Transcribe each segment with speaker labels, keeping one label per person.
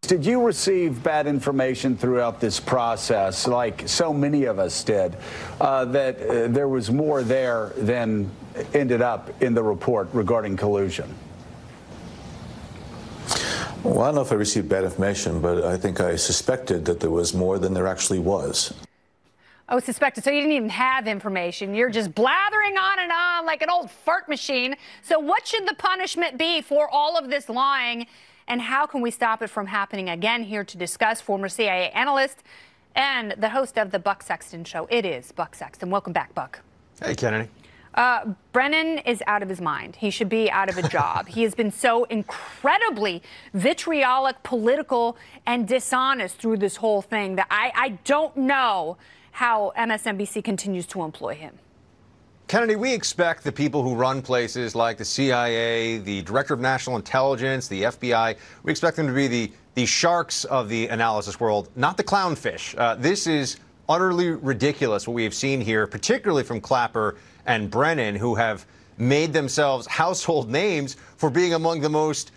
Speaker 1: Did you receive bad information throughout this process, like so many of us did, that there was more there than ended up in the report regarding collusion?
Speaker 2: Well, I don't know if I received bad information, but I think I suspected that there was more than there actually was.
Speaker 3: Oh, suspected. So you didn't even have information. You're just blathering on and on like an old fart machine. So what should the punishment be for all of this lying? And how can we stop it from happening again? Here to discuss, former CIA analyst and the host of the Buck Sexton Show. It is Buck Sexton. Welcome back, Buck.
Speaker 4: Hey, Kennedy.
Speaker 3: Brennan is out of his mind. He should be out of a job. He has been so incredibly vitriolic, political, and dishonest through this whole thing that I don't know how MSNBC continues to employ him.
Speaker 4: Kennedy, we expect the people who run places like the CIA, the Director of National Intelligence, the FBI, we expect them to be the sharks of the analysis world, not the clownfish. This is utterly ridiculous what we have seen here, particularly from Clapper and Brennan, who have made themselves household names for being among the most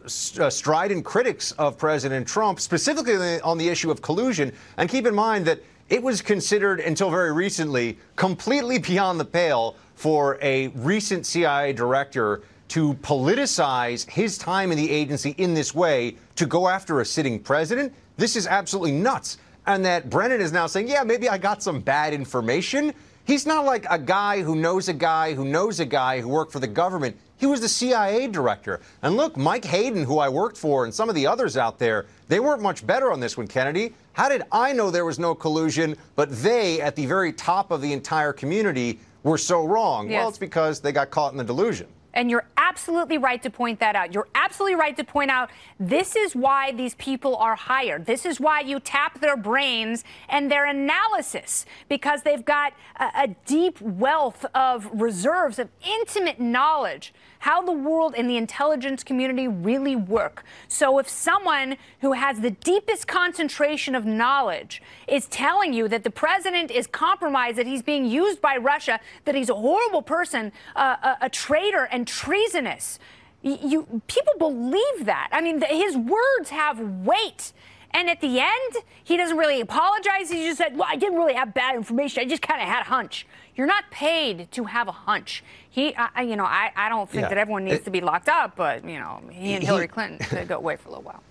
Speaker 4: strident critics of President Trump, specifically on the issue of collusion. And keep in mind that it was considered until very recently completely beyond the pale for a recent CIA director to politicize his time in the agency in this way to go after a sitting president. This is absolutely nuts. And that Brennan is now saying, yeah, maybe I got some bad information. He's not like a guy who knows a guy who knows a guy who worked for the government. He was the CIA director. And look, Mike Hayden, who I worked for, and some of the others out there, they weren't much better on this one, Kennedy. How did I know there was no collusion, but they, at the very top of the entire community, were so wrong?
Speaker 3: Yes.
Speaker 4: Well, it's because they got caught in the delusion.
Speaker 3: And you're absolutely right to point that out. You're absolutely right to point out this is why these people are hired. This is why you tap their brains and their analysis, because they've got a deep wealth of reserves of intimate knowledge, how the world and the intelligence community really work. So if someone who has the deepest concentration of knowledge is telling you that the president is compromised, that he's being used by Russia, that he's a horrible person, a traitor and treasonous, people believe that. I mean, his words have weight. And at the end, he doesn't really apologize. He just said, well, I didn't really have bad information. I just kind of had a hunch. You're not paid to have a hunch. I don't think that everyone needs to be locked up, but, he and Hillary Clinton could go away for a little while.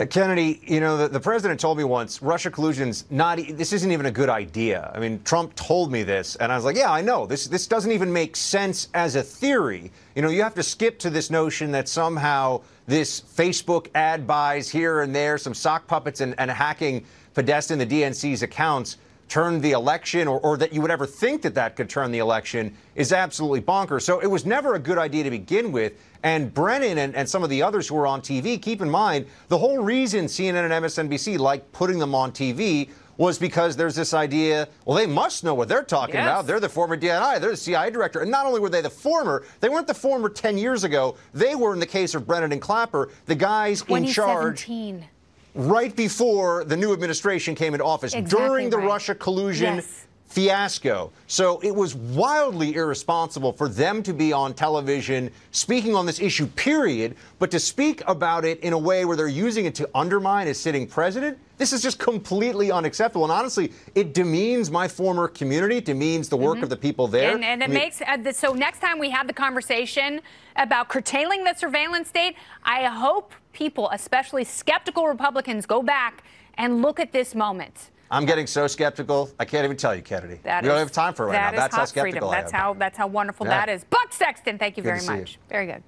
Speaker 4: Kennedy, the president told me once, Russia collusion's this isn't even a good idea. I mean, Trump told me this, and I was like, yeah, I know. This doesn't even make sense as a theory. You have to skip to this notion that somehow this Facebook ad buys here and there, some sock puppets and hacking Podesta and the DNC's accounts turned the election, or that you would ever think that could turn the election, is absolutely bonkers. So it was never a good idea to begin with. And Brennan and some of the others who were on TV, keep in mind, the whole reason CNN and MSNBC like putting them on TV was because there's this idea, well, they must know what they're talking about. They're the former DNI. They're the CIA director. And not only were they the former, they weren't the former 10 years ago. They were, in the case of Brennan and Clapper, the guys in charge right before the new administration came into office, during the Russia collusion fiasco. So it was wildly irresponsible for them to be on television speaking on this issue, period, but to speak about it in a way where they're using it to undermine a sitting president. This is just completely unacceptable. And honestly, it demeans my former community. It demeans the work of the people there.
Speaker 3: And it makes so next time we have the conversation about curtailing the surveillance state, I hope people, especially skeptical Republicans, go back and look at this moment.
Speaker 4: I'm getting so skeptical, I can't even tell you, Kennedy. We don't have time for it right now. That's how skeptical I am.
Speaker 3: That's how wonderful that is. Buck Sexton, thank you very much. Very good.